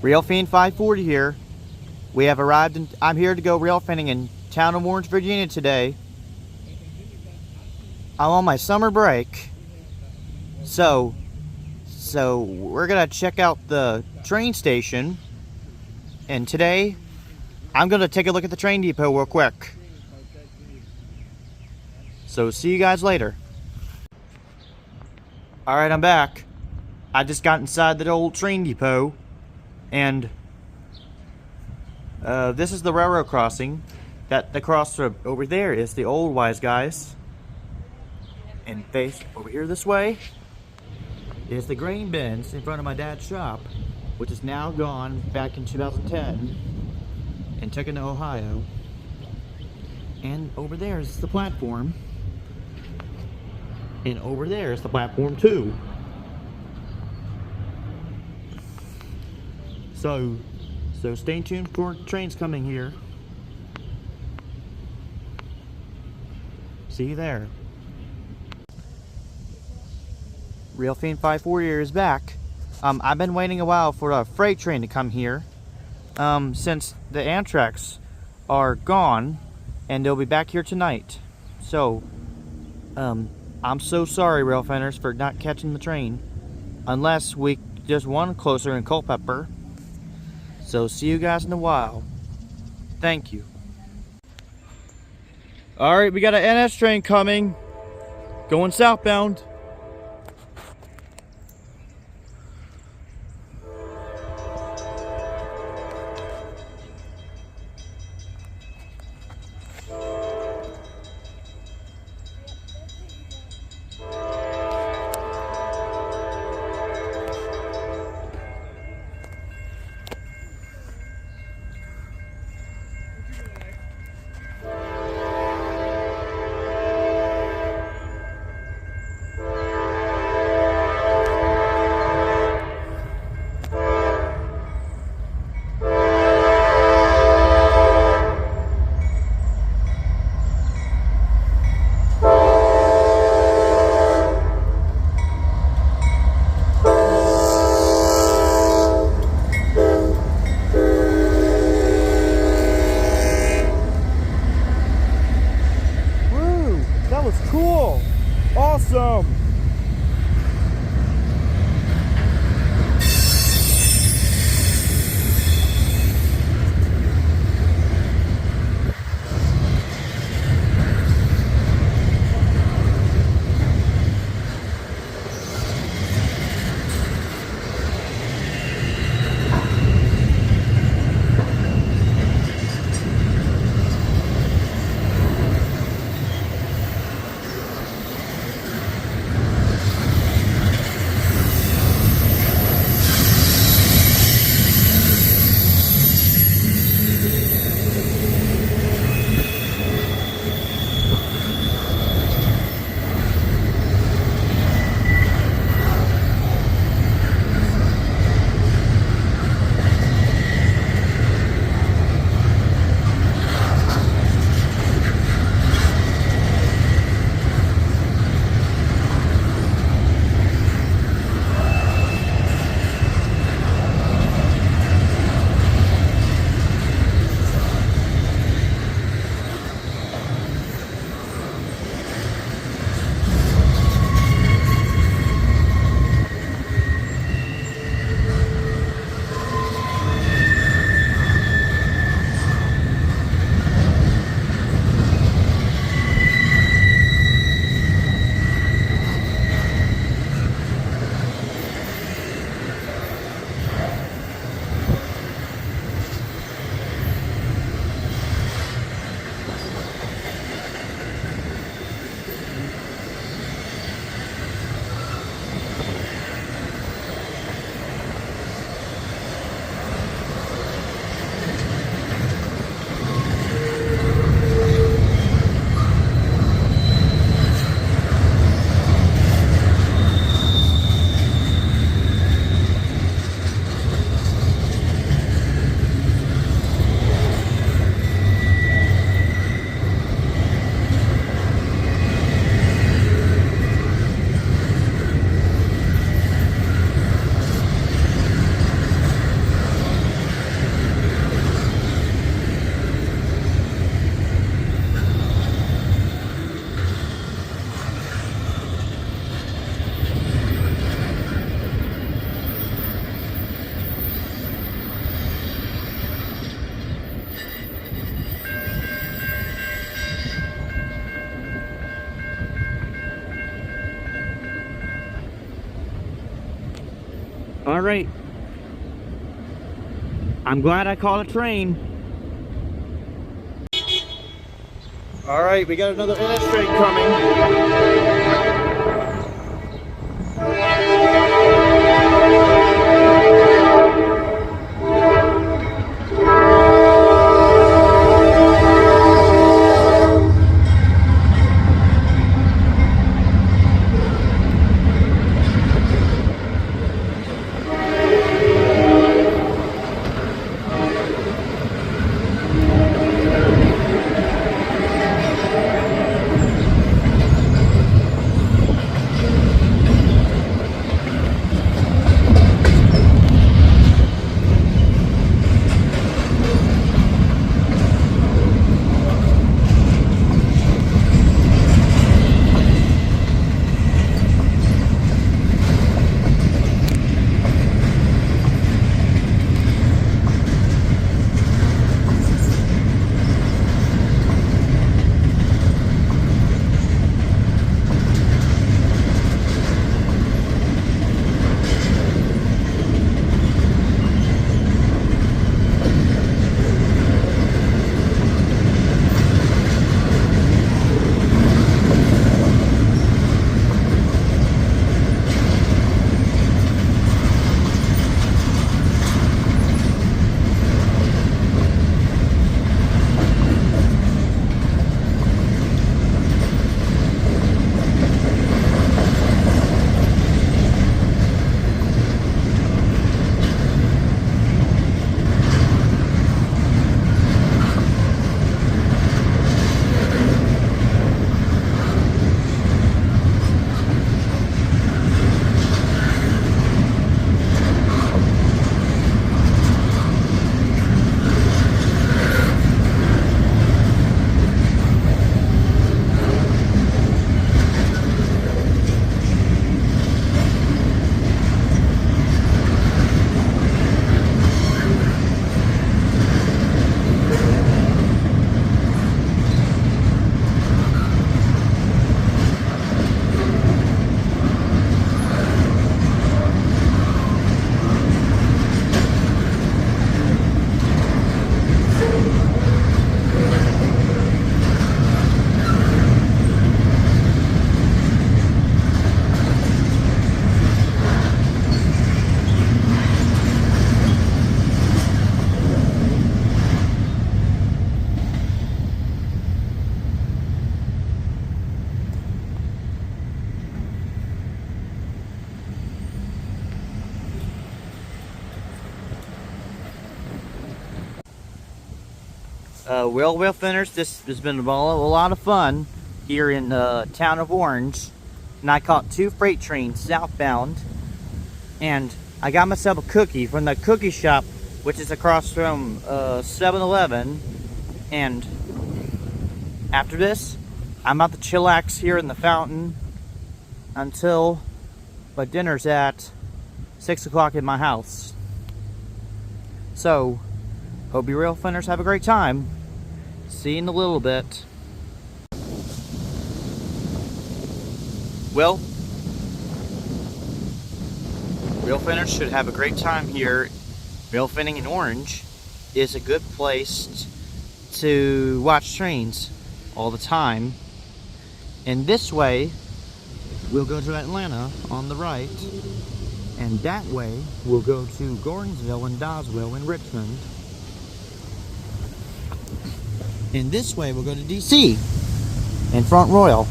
Railfanning 540 here. We have arrived and I'm here to go railfanning in town of Orange, Virginia today. I'm on my summer break. So we're gonna check out the train station. And today, I'm gonna take a look at the train depot real quick. So see you guys later. Alright, I'm back. I just got inside the old train depot. And this is the railroad crossing. The crossroad over there is the old Wise Guys. And face over here this way is the grain bins in front of my dad's shop, which is now gone back in 2010 and taken to Ohio. And over there is the platform. And over there is the platform too. So stay tuned for trains coming here. See you there. Railfanning 540 is back. I've been waiting a while for a freight train to come here. Since the Amtraks are gone, and they'll be back here tonight. So, I'm so sorry, Railfanners, for not catching the train. Unless there's one closer in Culpeper. So, see you guys in a while. Thank you. Alright, we got an NS train coming. Going southbound. That was cool. Awesome. All right. I'm glad I caught a train. All right, we got another NS train coming. Well, Railfanners, this has been a lot of fun here in the town of Orange. And I caught 2 freight trains southbound. And I got myself a cookie from the cookie shop, which is across from 7-Eleven. And after this, I'm about to chillax here in the fountain until my dinner's at 6 o'clock in my house. So, hope you Railfanners have a great time. See you in a little bit. Well, Railfanners should have a great time here. Railfanning Orange is a good place to watch trains all the time. And this way, we'll go to Atlanta on the right. And that way, we'll go to Gordonsville and Doswell and Richmond. And this way, we'll go to DC and Front Royal.